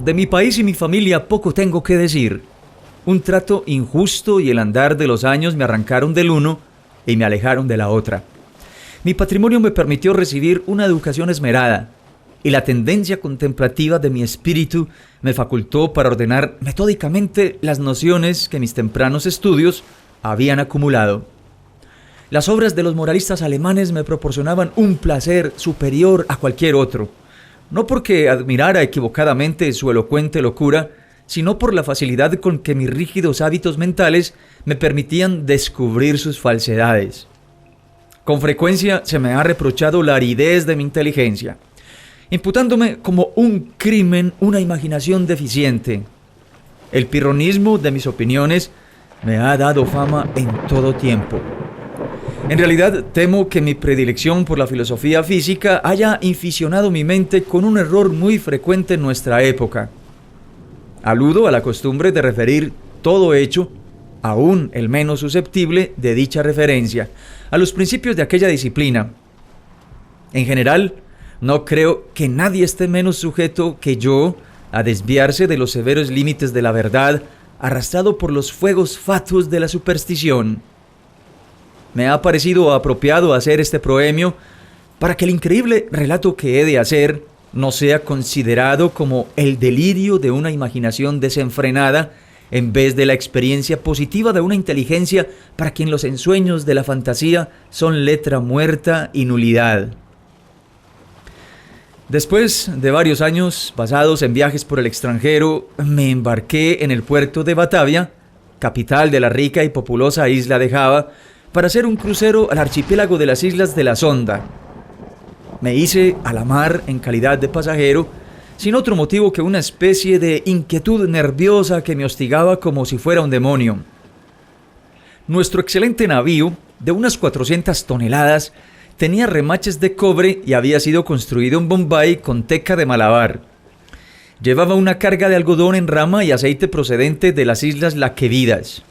De mi país y mi familia poco tengo que decir. Un trato injusto y el andar de los años me arrancaron del uno y me alejaron de la otra. Mi patrimonio me permitió recibir una educación esmerada, y la tendencia contemplativa de mi espíritu me facultó para ordenar metódicamente las nociones que mis tempranos estudios habían acumulado. Las obras de los moralistas alemanes me proporcionaban un placer superior a cualquier otro, no porque admirara equivocadamente su elocuente locura, sino por la facilidad con que mis rígidos hábitos mentales me permitían descubrir sus falsedades. Con frecuencia se me ha reprochado la aridez de mi inteligencia, imputándome como un crimen una imaginación deficiente. El pirronismo de mis opiniones me ha dado fama en todo tiempo. En realidad, temo que mi predilección por la filosofía física haya inficionado mi mente con un error muy frecuente en nuestra época. Aludo a la costumbre de referir todo hecho, aún el menos susceptible de dicha referencia, a los principios de aquella disciplina. En general, no creo que nadie esté menos sujeto que yo a desviarse de los severos límites de la verdad, arrastrado por los fuegos fatuos de la superstición. Me ha parecido apropiado hacer este proemio para que el increíble relato que he de hacer no sea considerado como el delirio de una imaginación desenfrenada, en vez de la experiencia positiva de una inteligencia para quien los ensueños de la fantasía son letra muerta y nulidad. Después de varios años pasados en viajes por el extranjero, me embarqué en el puerto de Batavia, capital de la rica y populosa isla de Java, para hacer un crucero al archipiélago de las islas de la Sonda. Me hice a la mar en calidad de pasajero, sin otro motivo que una especie de inquietud nerviosa que me hostigaba como si fuera un demonio. Nuestro excelente navío, de unas 400 toneladas, tenía remaches de cobre y había sido construido en Bombay con teca de Malabar. Llevaba una carga de algodón en rama y aceite procedente de las islas Laquevidas.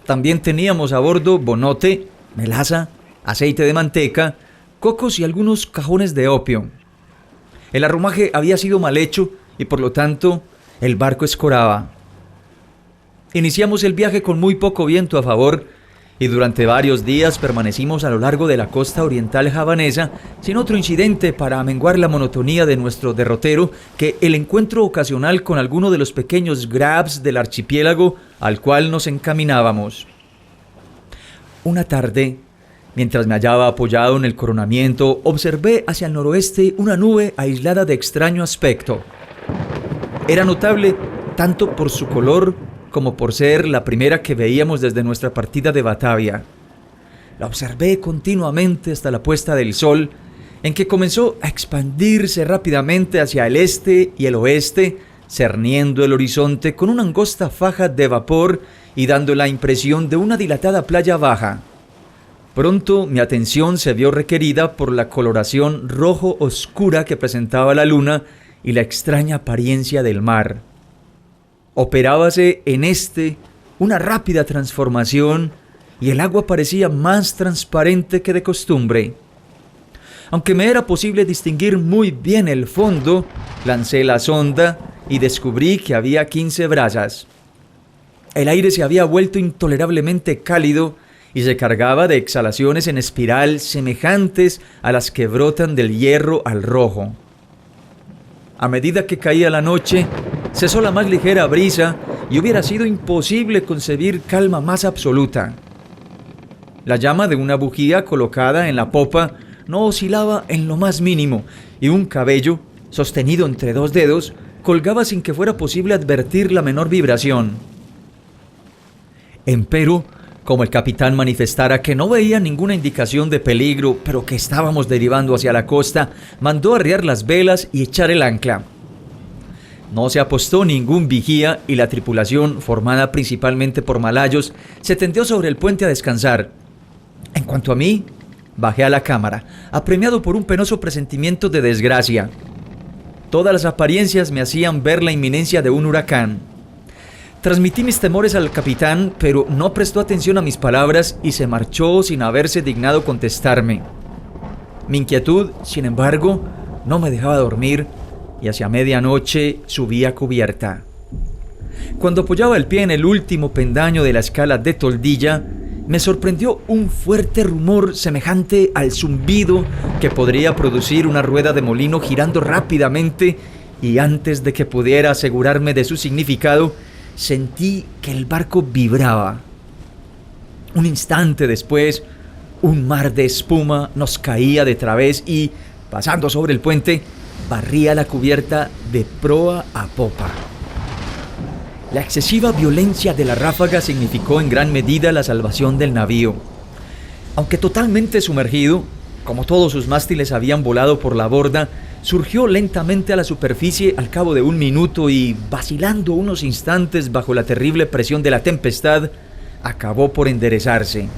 También teníamos a bordo bonote, melaza, aceite de manteca, cocos y algunos cajones de opio. El arrumaje había sido mal hecho y por lo tanto el barco escoraba. Iniciamos el viaje con muy poco viento a favor y durante varios días permanecimos a lo largo de la costa oriental javanesa sin otro incidente para amenguar la monotonía de nuestro derrotero que el encuentro ocasional con alguno de los pequeños grabs del archipiélago al cual nos encaminábamos. Una tarde, mientras me hallaba apoyado en el coronamiento, observé hacia el noroeste una nube aislada de extraño aspecto. Era notable tanto por su color como por ser la primera que veíamos desde nuestra partida de Batavia. La observé continuamente hasta la puesta del sol, en que comenzó a expandirse rápidamente hacia el este y el oeste, cerniendo el horizonte con una angosta faja de vapor y dando la impresión de una dilatada playa baja. Pronto mi atención se vio requerida por la coloración rojo oscura que presentaba la luna y la extraña apariencia del mar. Operábase en una rápida transformación y el agua parecía más transparente que de costumbre. Aunque me era posible distinguir muy bien el fondo, lancé la sonda y descubrí que había 15 brazas. El aire se había vuelto intolerablemente cálido y se cargaba de exhalaciones en espiral semejantes a las que brotan del hierro al rojo. A medida que caía la noche, cesó la más ligera brisa y hubiera sido imposible concebir calma más absoluta. La llama de una bujía colocada en la popa no oscilaba en lo más mínimo y un cabello, sostenido entre dos dedos, colgaba sin que fuera posible advertir la menor vibración. Empero, como el capitán manifestara que no veía ninguna indicación de peligro, pero que estábamos derivando hacia la costa, mandó arriar las velas y echar el ancla. No se apostó ningún vigía y la tripulación, formada principalmente por malayos, se tendió sobre el puente a descansar. En cuanto a mí, bajé a la cámara, apremiado por un penoso presentimiento de desgracia. Todas las apariencias me hacían ver la inminencia de un huracán. Transmití mis temores al capitán, pero no prestó atención a mis palabras y se marchó sin haberse dignado contestarme. Mi inquietud, sin embargo, no me dejaba dormir, y hacia medianoche subí a cubierta. Cuando apoyaba el pie en el último pendaño de la escala de toldilla, me sorprendió un fuerte rumor semejante al zumbido que podría producir una rueda de molino girando rápidamente, y antes de que pudiera asegurarme de su significado, sentí que el barco vibraba. Un instante después, un mar de espuma nos caía de través y, pasando sobre el puente, barría la cubierta de proa a popa. La excesiva violencia de la ráfaga significó en gran medida la salvación del navío. Aunque totalmente sumergido, como todos sus mástiles habían volado por la borda, surgió lentamente a la superficie al cabo de un minuto y, vacilando unos instantes bajo la terrible presión de la tempestad, acabó por enderezarse.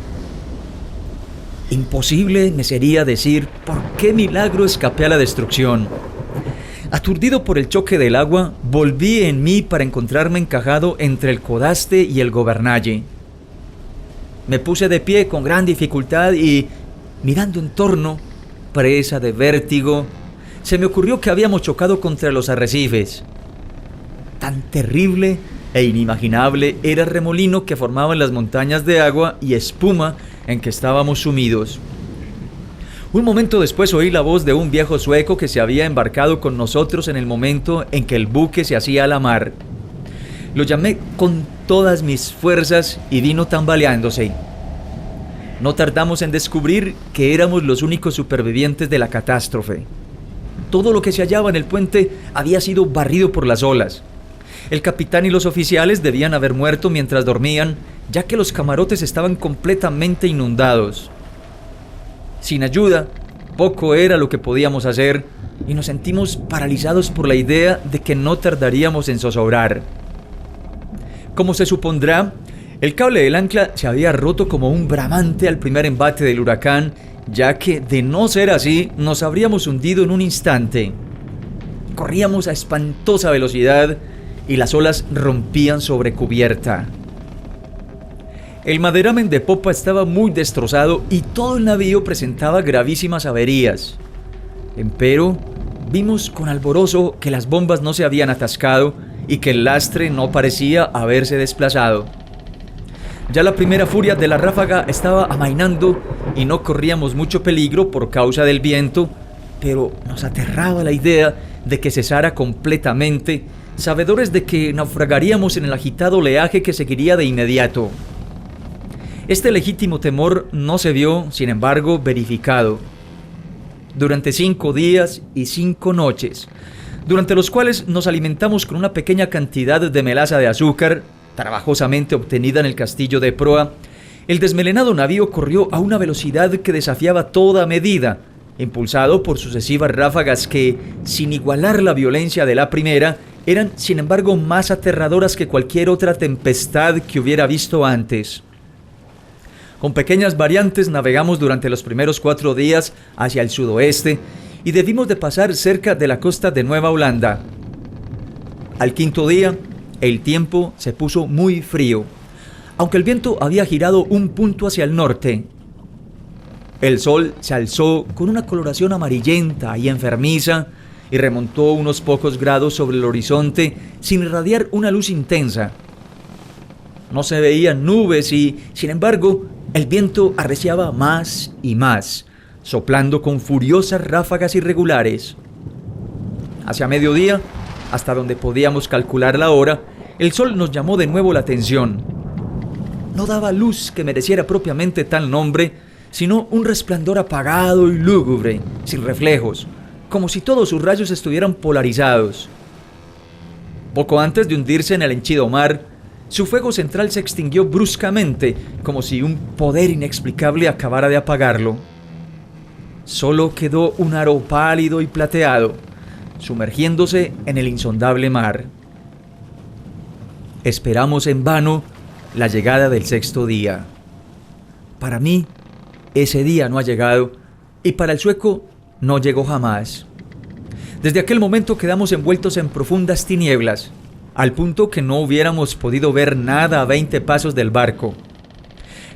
Imposible me sería decir por qué milagro escapé a la destrucción. Aturdido por el choque del agua, volví en mí para encontrarme encajado entre el codaste y el gobernalle. Me puse de pie con gran dificultad y, mirando en torno, presa de vértigo, se me ocurrió que habíamos chocado contra los arrecifes. Tan terrible e inimaginable era el remolino que formaban las montañas de agua y espuma en que estábamos sumidos. Un momento después oí la voz de un viejo sueco que se había embarcado con nosotros en el momento en que el buque se hacía a la mar. Lo llamé con todas mis fuerzas y vino tambaleándose. No tardamos en descubrir que éramos los únicos supervivientes de la catástrofe. Todo lo que se hallaba en el puente había sido barrido por las olas. El capitán y los oficiales debían haber muerto mientras dormían, ya que los camarotes estaban completamente inundados. Sin ayuda, poco era lo que podíamos hacer, y nos sentimos paralizados por la idea de que no tardaríamos en zozobrar. Como se supondrá, el cable del ancla se había roto como un bramante al primer embate del huracán, ya que, de no ser así, nos habríamos hundido en un instante. Corríamos a espantosa velocidad y las olas rompían sobre cubierta. El maderamen de popa estaba muy destrozado y todo el navío presentaba gravísimas averías. Empero, vimos con alborozo que las bombas no se habían atascado y que el lastre no parecía haberse desplazado. Ya la primera furia de la ráfaga estaba amainando y no corríamos mucho peligro por causa del viento, pero nos aterraba la idea de que cesara completamente, sabedores de que naufragaríamos en el agitado oleaje que seguiría de inmediato. Este legítimo temor no se vio, sin embargo, verificado. Durante 5 días y 5 noches, durante los cuales nos alimentamos con una pequeña cantidad de melaza de azúcar, trabajosamente obtenida en el castillo de proa, el desmelenado navío corrió a una velocidad que desafiaba toda medida, impulsado por sucesivas ráfagas que, sin igualar la violencia de la primera, eran, sin embargo, más aterradoras que cualquier otra tempestad que hubiera visto antes. Con pequeñas variantes navegamos durante los primeros 4 días hacia el sudoeste y debimos de pasar cerca de la costa de Nueva Holanda. Al 5.º día, el tiempo se puso muy frío, aunque el viento había girado un punto hacia el norte. El sol se alzó con una coloración amarillenta y enfermiza y remontó unos pocos grados sobre el horizonte sin irradiar una luz intensa. No se veían nubes y, sin embargo, el viento arreciaba más y más, soplando con furiosas ráfagas irregulares. Hacia mediodía, hasta donde podíamos calcular la hora, el sol nos llamó de nuevo la atención. No daba luz que mereciera propiamente tal nombre, sino un resplandor apagado y lúgubre, sin reflejos, como si todos sus rayos estuvieran polarizados. Poco antes de hundirse en el henchido mar, su fuego central se extinguió bruscamente, como si un poder inexplicable acabara de apagarlo. Solo quedó un aro pálido y plateado, sumergiéndose en el insondable mar. Esperamos en vano la llegada del 6.º día. Para mí, ese día no ha llegado, y para el sueco no llegó jamás. Desde aquel momento quedamos envueltos en profundas tinieblas, al punto que no hubiéramos podido ver nada a 20 pasos del barco.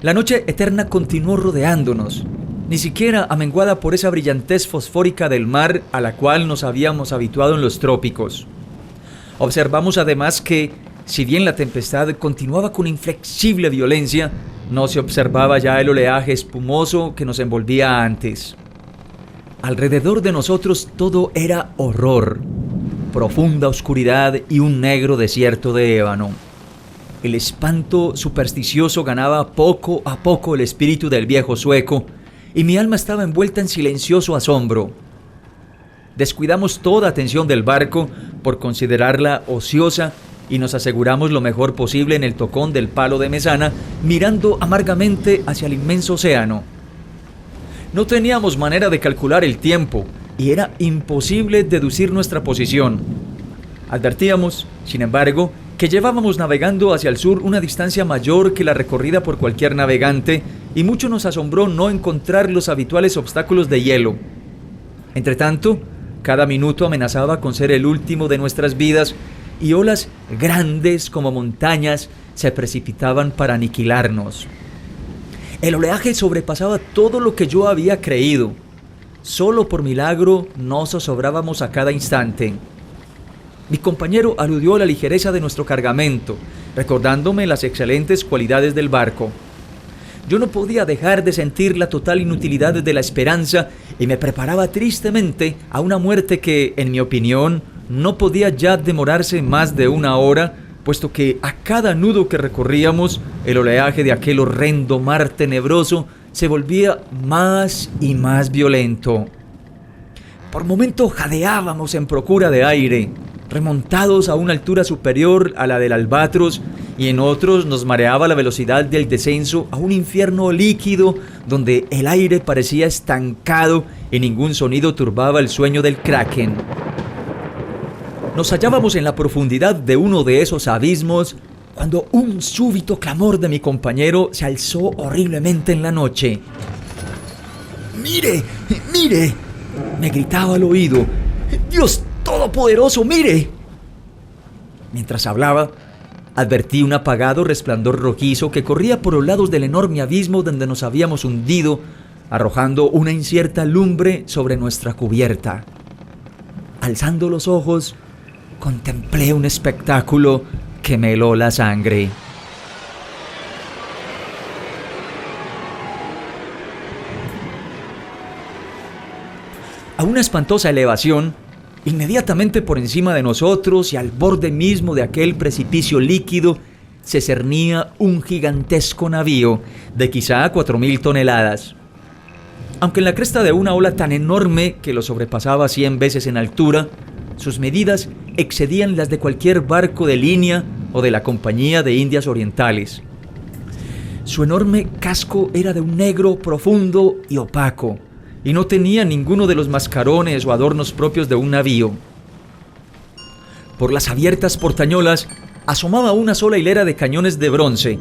La noche eterna continuó rodeándonos, ni siquiera amenguada por esa brillantez fosfórica del mar a la cual nos habíamos habituado en los trópicos. Observamos además que, si bien la tempestad continuaba con inflexible violencia, no se observaba ya el oleaje espumoso que nos envolvía antes. Alrededor de nosotros todo era horror, profunda oscuridad y un negro desierto de ébano. El espanto supersticioso ganaba poco a poco el espíritu del viejo sueco, y mi alma estaba envuelta en silencioso asombro. Descuidamos toda atención del barco por considerarla ociosa y nos aseguramos lo mejor posible en el tocón del palo de mesana, mirando amargamente hacia el inmenso océano. No teníamos manera de calcular el tiempo y era imposible deducir nuestra posición. Advertíamos, sin embargo, que llevábamos navegando hacia el sur una distancia mayor que la recorrida por cualquier navegante, y mucho nos asombró no encontrar los habituales obstáculos de hielo. Entretanto, cada minuto amenazaba con ser el último de nuestras vidas, y olas grandes como montañas se precipitaban para aniquilarnos. El oleaje sobrepasaba todo lo que yo había creído. Solo por milagro no zozobrábamos a cada instante. Mi compañero aludió a la ligereza de nuestro cargamento, recordándome las excelentes cualidades del barco. Yo no podía dejar de sentir la total inutilidad de la esperanza y me preparaba tristemente a una muerte que, en mi opinión, no podía ya demorarse más de una hora, puesto que a cada nudo que recorríamos, el oleaje de aquel horrendo mar tenebroso se volvía más y más violento. Por momentos jadeábamos en procura de aire, remontados a una altura superior a la del albatros, y en otros nos mareaba la velocidad del descenso a un infierno líquido donde el aire parecía estancado y ningún sonido turbaba el sueño del kraken. Nos hallábamos en la profundidad de uno de esos abismos cuando un súbito clamor de mi compañero se alzó horriblemente en la noche. ¡Mire! ¡Mire!, me gritaba al oído. ¡Dios todopoderoso, mire! Mientras hablaba, advertí un apagado resplandor rojizo que corría por los lados del enorme abismo donde nos habíamos hundido, arrojando una incierta lumbre sobre nuestra cubierta. Alzando los ojos, contemplé un espectáculo que me heló la sangre. A una espantosa elevación, inmediatamente por encima de nosotros y al borde mismo de aquel precipicio líquido, se cernía un gigantesco navío de quizá 4.000 toneladas. Aunque en la cresta de una ola tan enorme que lo sobrepasaba 100 veces en altura, sus medidas excedían las de cualquier barco de línea o de la Compañía de Indias Orientales. Su enorme casco era de un negro profundo y opaco, y no tenía ninguno de los mascarones o adornos propios de un navío. Por las abiertas portañolas asomaba una sola hilera de cañones de bronce,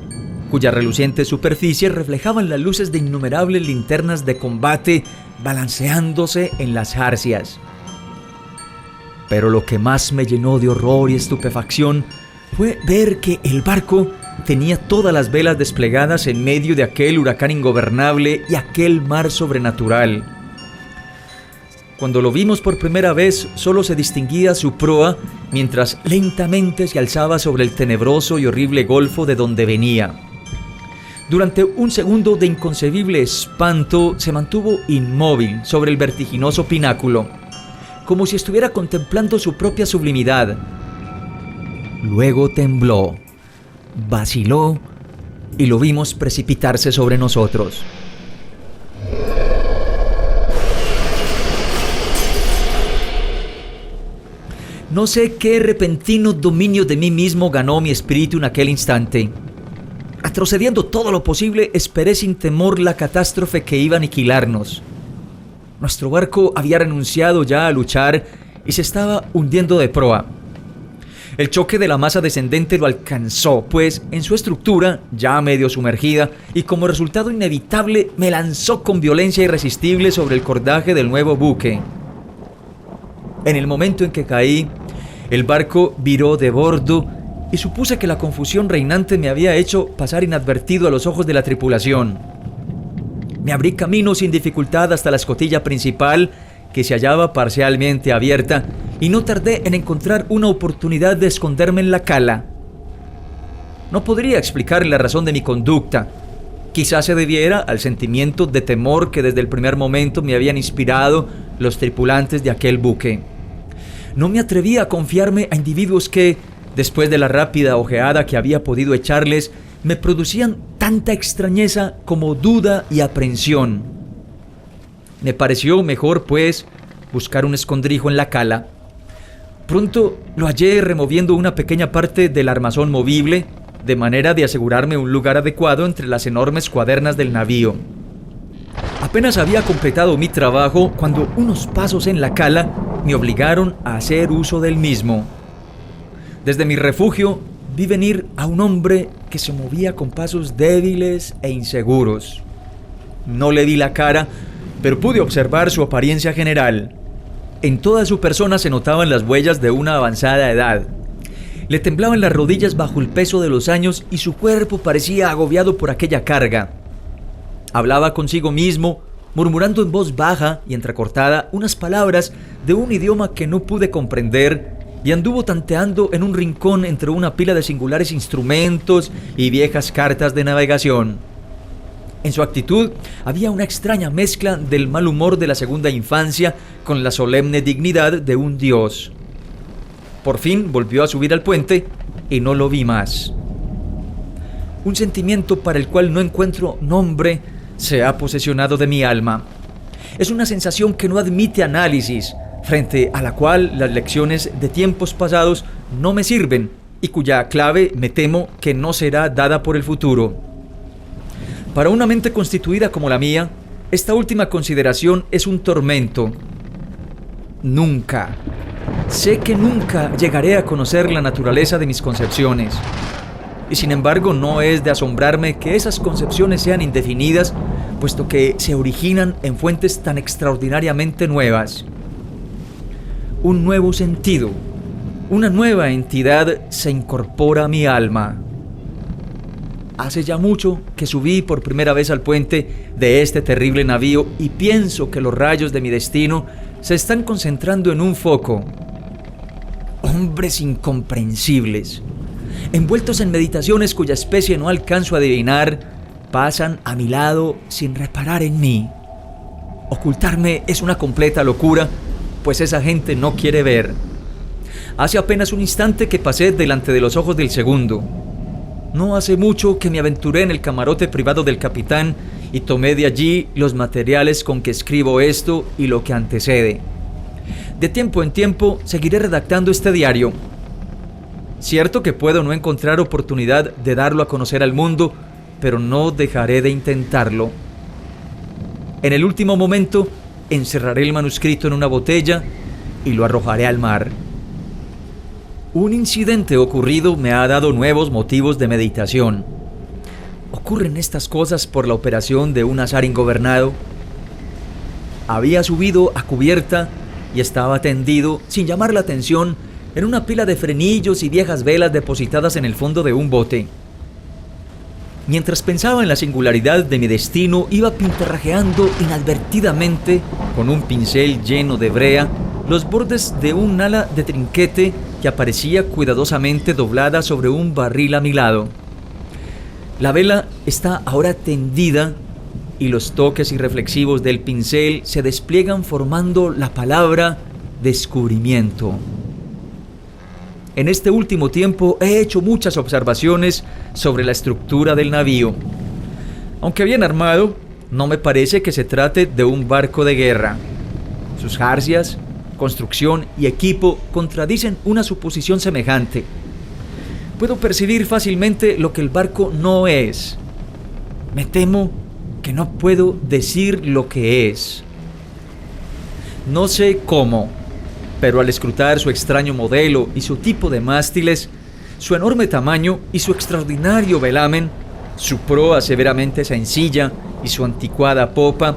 cuya reluciente superficie reflejaban las luces de innumerables linternas de combate balanceándose en las jarcias. Pero lo que más me llenó de horror y estupefacción fue ver que el barco tenía todas las velas desplegadas en medio de aquel huracán ingobernable y aquel mar sobrenatural. Cuando lo vimos por primera vez, solo se distinguía su proa, mientras lentamente se alzaba sobre el tenebroso y horrible golfo de donde venía. Durante un segundo de inconcebible espanto, se mantuvo inmóvil sobre el vertiginoso pináculo, como si estuviera contemplando su propia sublimidad. Luego tembló, vaciló y lo vimos precipitarse sobre nosotros. No sé qué repentino dominio de mí mismo ganó mi espíritu en aquel instante. Retrocediendo todo lo posible, esperé sin temor la catástrofe que iba a aniquilarnos. Nuestro barco había renunciado ya a luchar y se estaba hundiendo de proa. El choque de la masa descendente lo alcanzó, pues en su estructura, ya medio sumergida, y como resultado inevitable, me lanzó con violencia irresistible sobre el cordaje del nuevo buque. En el momento en que caí, el barco viró de bordo y supuse que la confusión reinante me había hecho pasar inadvertido a los ojos de la tripulación. Me abrí camino sin dificultad hasta la escotilla principal, que se hallaba parcialmente abierta, y no tardé en encontrar una oportunidad de esconderme en la cala. No podría explicar la razón de mi conducta. Quizás se debiera al sentimiento de temor que desde el primer momento me habían inspirado los tripulantes de aquel buque. No me atrevía a confiarme a individuos que, después de la rápida ojeada que había podido echarles, me producían tanta extrañeza como duda y aprensión. Me pareció mejor, pues, buscar un escondrijo en la cala. Pronto lo hallé removiendo una pequeña parte del armazón movible, de manera de asegurarme un lugar adecuado entre las enormes cuadernas del navío. Apenas había completado mi trabajo cuando unos pasos en la cala me obligaron a hacer uso del mismo. Desde mi refugio vi venir a un hombre que se movía con pasos débiles e inseguros. No le vi la cara, pero pude observar su apariencia general. En toda su persona se notaban las huellas de una avanzada edad. Le temblaban las rodillas bajo el peso de los años y su cuerpo parecía agobiado por aquella carga. Hablaba consigo mismo, murmurando en voz baja y entrecortada unas palabras de un idioma que no pude comprender, y anduvo tanteando en un rincón entre una pila de singulares instrumentos y viejas cartas de navegación. En su actitud había una extraña mezcla del mal humor de la segunda infancia con la solemne dignidad de un dios. Por fin volvió a subir al puente y no lo vi más. Un sentimiento para el cual no encuentro nombre se ha posesionado de mi alma. Es una sensación que no admite análisis, frente a la cual las lecciones de tiempos pasados no me sirven y cuya clave me temo que no será dada por el futuro. Para una mente constituida como la mía, esta última consideración es un tormento. Sé que nunca llegaré a conocer la naturaleza de mis concepciones. Y sin embargo no es de asombrarme que esas concepciones sean indefinidas, puesto que se originan en fuentes tan extraordinariamente nuevas. Un nuevo sentido, una nueva entidad se incorpora a mi alma. Hace ya mucho que subí por primera vez al puente de este terrible navío y pienso que los rayos de mi destino se están concentrando en un foco. Hombres incomprensibles, envueltos en meditaciones cuya especie no alcanzo a adivinar, pasan a mi lado sin reparar en mí. Ocultarme es una completa locura, pues esa gente no quiere ver. Hace apenas un instante que pasé delante de los ojos del segundo. No hace mucho que me aventuré en el camarote privado del capitán y tomé de allí los materiales con que escribo esto y lo que antecede. De tiempo en tiempo seguiré redactando este diario. Cierto que puedo no encontrar oportunidad de darlo a conocer al mundo, pero no dejaré de intentarlo. En el último momento, encerraré el manuscrito en una botella y lo arrojaré al mar. Un incidente ocurrido me ha dado nuevos motivos de meditación. ¿Ocurren estas cosas por la operación de un azar ingobernado? Había subido a cubierta y estaba tendido, sin llamar la atención, en una pila de frenillos y viejas velas depositadas en el fondo de un bote. Mientras pensaba en la singularidad de mi destino, iba pintarrajeando inadvertidamente, con un pincel lleno de brea, los bordes de un ala de trinquete que aparecía cuidadosamente doblada sobre un barril a mi lado. La vela está ahora tendida y los toques irreflexivos del pincel se despliegan formando la palabra descubrimiento. En este último tiempo he hecho muchas observaciones sobre la estructura del navío. Aunque bien armado, no me parece que se trate de un barco de guerra. Sus jarcias, construcción y equipo contradicen una suposición semejante. Puedo percibir fácilmente lo que el barco no es. Me temo que no puedo decir lo que es. No sé cómo, pero al escrutar su extraño modelo y su tipo de mástiles, su enorme tamaño y su extraordinario velamen, su proa severamente sencilla y su anticuada popa,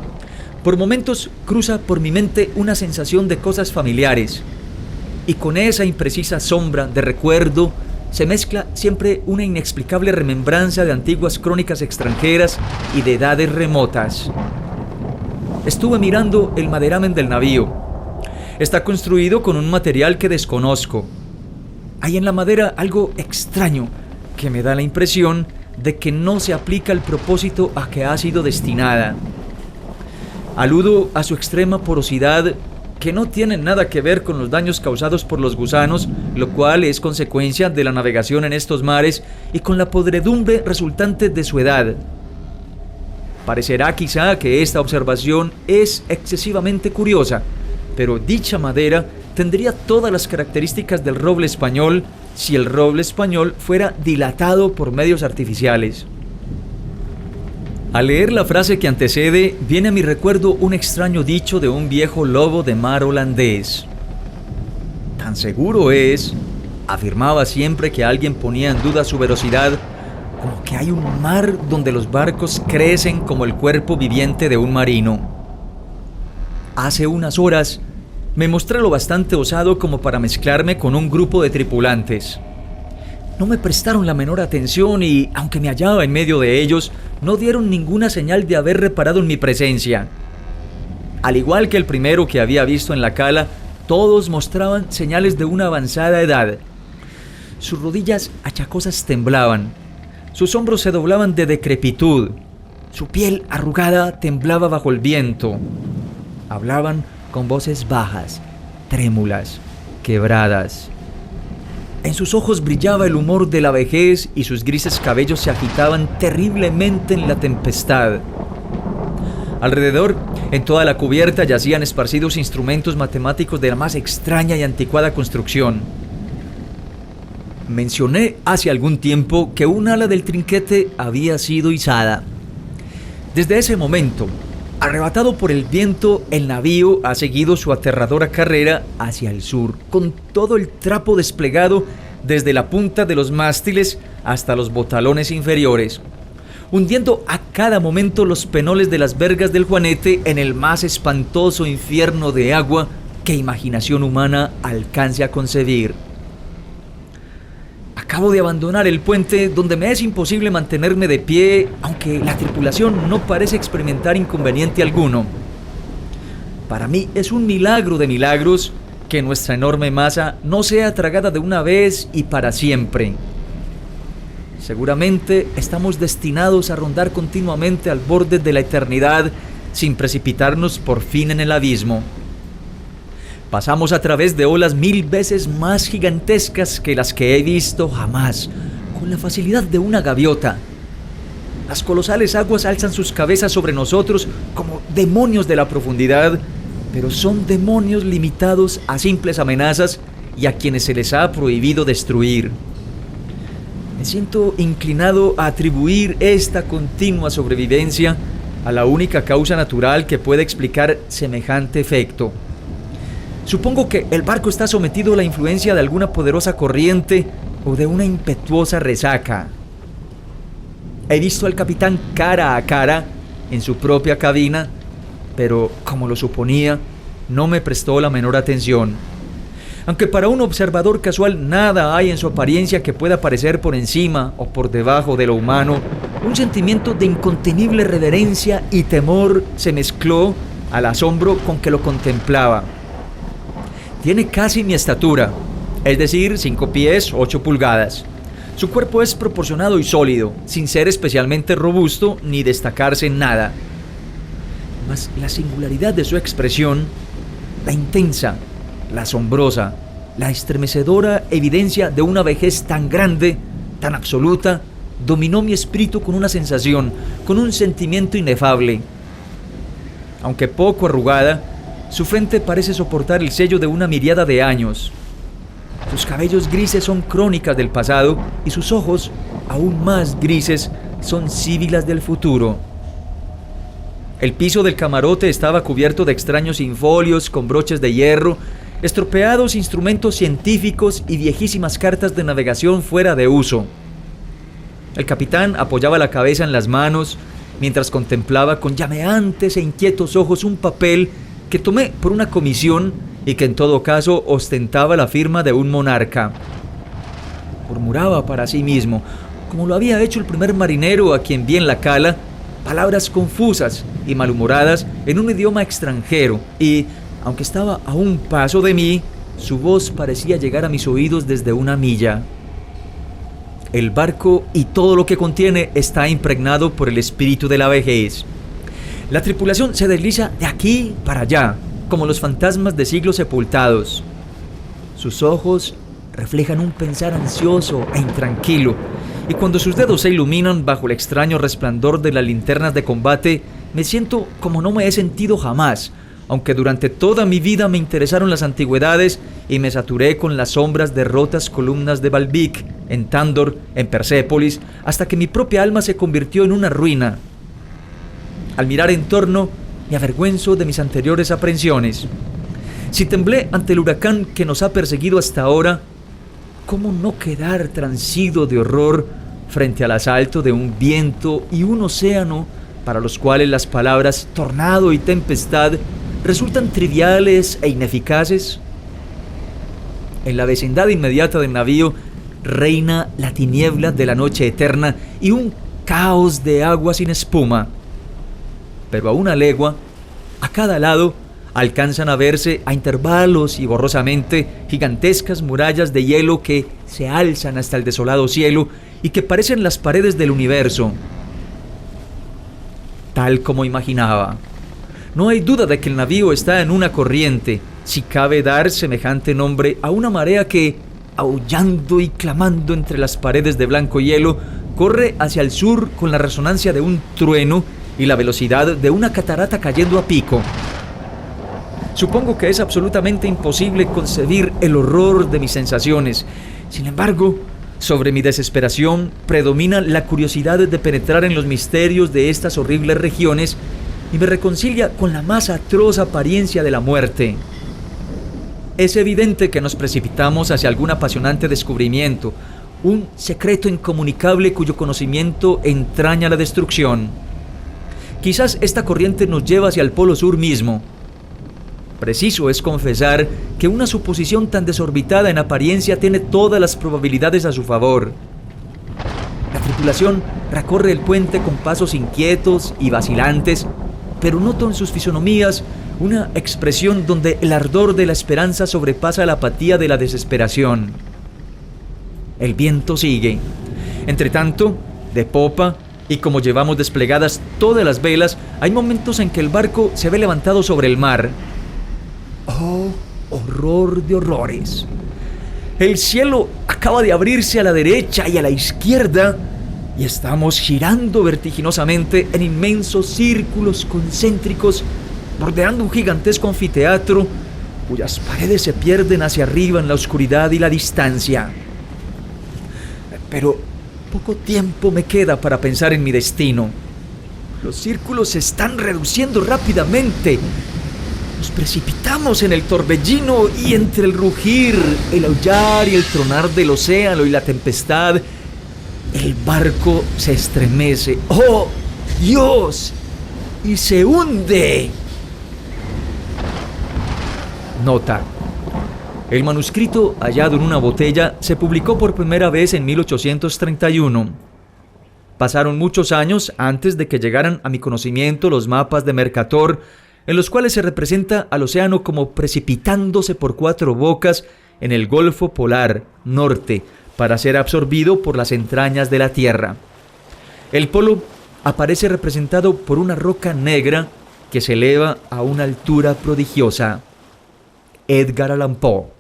por momentos cruza por mi mente una sensación de cosas familiares, y con esa imprecisa sombra de recuerdo se mezcla siempre una inexplicable remembranza de antiguas crónicas extranjeras y de edades remotas. estuve mirando el maderamen del navío. Está construido con un material que desconozco. Hay en la madera algo extraño que me da la impresión de que no se aplica al propósito a que ha sido destinada. Aludo a su extrema porosidad, que no tiene nada que ver con los daños causados por los gusanos, lo cual es consecuencia de la navegación en estos mares y con la podredumbre resultante de su edad. Parecerá quizá que esta observación es excesivamente curiosa, pero dicha madera tendría todas las características del roble español si el roble español fuera dilatado por medios artificiales. Al leer la frase que antecede, viene a mi recuerdo un extraño dicho de un viejo lobo de mar holandés. Tan seguro es, afirmaba siempre que alguien ponía en duda su veracidad, como que hay un mar donde los barcos crecen como el cuerpo viviente de un marino. Hace unas horas me mostré lo bastante osado como para mezclarme con un grupo de tripulantes. No me prestaron la menor atención y, aunque me hallaba en medio de ellos, no dieron ninguna señal de haber reparado en mi presencia. Al igual que el primero que había visto en la cala, todos mostraban señales de una avanzada edad. Sus rodillas achacosas temblaban, sus hombros se doblaban de decrepitud, su piel arrugada temblaba bajo el viento. Hablaban con voces bajas, trémulas, quebradas. En sus ojos brillaba el humor de la vejez y sus grises cabellos se agitaban terriblemente en la tempestad. Alrededor, en toda la cubierta, yacían esparcidos instrumentos matemáticos de la más extraña y anticuada construcción. Mencioné hace algún tiempo que un ala del trinquete había sido izada. Desde ese momento, arrebatado por el viento, el navío ha seguido su aterradora carrera hacia el sur, con todo el trapo desplegado desde la punta de los mástiles hasta los botalones inferiores, hundiendo a cada momento los penoles de las vergas del Juanete en el más espantoso infierno de agua que imaginación humana alcance a concebir. Acabo de abandonar el puente donde me es imposible mantenerme de pie, aunque la tripulación no parece experimentar inconveniente alguno. Para mí es un milagro de milagros que nuestra enorme masa no sea tragada de una vez y para siempre. Seguramente estamos destinados a rondar continuamente al borde de la eternidad sin precipitarnos por fin en el abismo. Pasamos a través de olas 1000 veces más gigantescas que las que he visto jamás, con la facilidad de una gaviota. Las colosales aguas alzan sus cabezas sobre nosotros como demonios de la profundidad, pero son demonios limitados a simples amenazas y a quienes se les ha prohibido destruir. Me siento inclinado a atribuir esta continua sobrevivencia a la única causa natural que puede explicar semejante efecto. Supongo que el barco está sometido a la influencia de alguna poderosa corriente o de una impetuosa resaca. He visto al capitán cara a cara en su propia cabina, pero, como lo suponía, no me prestó la menor atención. Aunque para un observador casual nada hay en su apariencia que pueda parecer por encima o por debajo de lo humano, un sentimiento de incontenible reverencia y temor se mezcló al asombro con que lo contemplaba. Tiene casi mi estatura, es decir, 5 pies, 8 pulgadas. Su cuerpo es proporcionado y sólido, sin ser especialmente robusto ni destacarse en nada. Mas la singularidad de su expresión, la intensa, la asombrosa, la estremecedora evidencia de una vejez tan grande, tan absoluta, dominó mi espíritu con una sensación, con un sentimiento inefable. Aunque poco arrugada, su frente parece soportar el sello de una miríada de años. Sus cabellos grises son crónicas del pasado y sus ojos, aún más grises, son síbilas del futuro. El piso del camarote estaba cubierto de extraños infolios con broches de hierro, estropeados instrumentos científicos y viejísimas cartas de navegación fuera de uso. El capitán apoyaba la cabeza en las manos mientras contemplaba con llameantes e inquietos ojos un papel que tomé por una comisión y que en todo caso ostentaba la firma de un monarca. Murmuraba para sí mismo, como lo había hecho el primer marinero a quien vi en la cala, palabras confusas y malhumoradas en un idioma extranjero y, aunque estaba a un paso de mí, su voz parecía llegar a mis oídos desde una milla. El barco y todo lo que contiene está impregnado por el espíritu de la vejez. La tripulación se desliza de aquí para allá, como los fantasmas de siglos sepultados. Sus ojos reflejan un pensar ansioso e intranquilo, y cuando sus dedos se iluminan bajo el extraño resplandor de las linternas de combate, me siento como no me he sentido jamás, aunque durante toda mi vida me interesaron las antigüedades y me saturé con las sombras de rotas columnas de Baalbek, en Tándor, en Persépolis, hasta que mi propia alma se convirtió en una ruina. Al mirar en torno, me avergüenzo de mis anteriores aprensiones. Si temblé ante el huracán que nos ha perseguido hasta ahora, ¿cómo no quedar transido de horror frente al asalto de un viento y un océano para los cuales las palabras tornado y tempestad resultan triviales e ineficaces? En la vecindad inmediata del navío reina la tiniebla de la noche eterna y un caos de agua sin espuma. Pero a una legua, a cada lado, alcanzan a verse a intervalos y borrosamente gigantescas murallas de hielo que se alzan hasta el desolado cielo y que parecen las paredes del universo. Tal como imaginaba. No hay duda de que el navío está en una corriente, si cabe dar semejante nombre a una marea que, aullando y clamando entre las paredes de blanco hielo, corre hacia el sur con la resonancia de un trueno y la velocidad de una catarata cayendo a pico. Supongo que es absolutamente imposible concebir el horror de mis sensaciones. Sin embargo, sobre mi desesperación predomina la curiosidad de penetrar en los misterios de estas horribles regiones y me reconcilia con la más atroz apariencia de la muerte. Es evidente que nos precipitamos hacia algún apasionante descubrimiento, un secreto incomunicable cuyo conocimiento entraña la destrucción. Quizás esta corriente nos lleva hacia el Polo Sur mismo. Preciso es confesar que una suposición tan desorbitada en apariencia tiene todas las probabilidades a su favor. La tripulación recorre el puente con pasos inquietos y vacilantes, pero noto en sus fisonomías una expresión donde el ardor de la esperanza sobrepasa la apatía de la desesperación. El viento sigue. Entretanto, de popa, y como llevamos desplegadas todas las velas, hay momentos en que el barco se ve levantado sobre el mar. ¡Oh, horror de horrores! El cielo acaba de abrirse a la derecha y a la izquierda, y estamos girando vertiginosamente en inmensos círculos concéntricos, bordeando un gigantesco anfiteatro, cuyas paredes se pierden hacia arriba en la oscuridad y la distancia. Pero poco tiempo me queda para pensar en mi destino. Los círculos se están reduciendo rápidamente. Nos precipitamos en el torbellino y entre el rugir, el aullar y el tronar del océano y la tempestad, el barco se estremece. ¡Oh, Dios! Y se hunde. Nota: el manuscrito hallado en una botella se publicó por primera vez en 1831. Pasaron muchos años antes de que llegaran a mi conocimiento los mapas de Mercator, en los cuales se representa al océano como precipitándose por 4 bocas en el Golfo Polar Norte para ser absorbido por las entrañas de la Tierra. El polo aparece representado por una roca negra que se eleva a una altura prodigiosa. Edgar Allan Poe.